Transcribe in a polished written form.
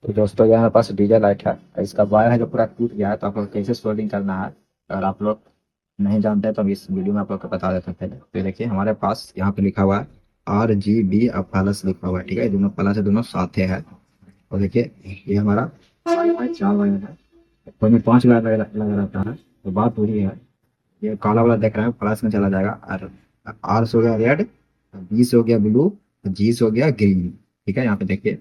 तो दोस्तों यहाँ पास डीजल लाइट है, इसका वायर है जो पूरा टूट गया है, तो आप लोग कैसे सोल्डिंग करना है अगर आप लोग नहीं जानते हैं तो हम इस वीडियो में आप लोग को बता देते हैं। पहले तो देखिए हमारे पास यहाँ पे लिखा हुआ है RGB और प्लस लिखा हुआ है, ठीक है, दोनों प्लस है, दोनों साथ है। और देखिए ये हमारा वायर है, 4 वायर है, कोई में 5 वायर लगा रहता है। तो बात वही है, ये काला वाला देख रहे हैं प्लस में चला जाएगा, और आर से हो गया रेड, बी से हो गया ब्लू, जी से हो गया ग्रीन। ठीक है, यहाँ पे देखिए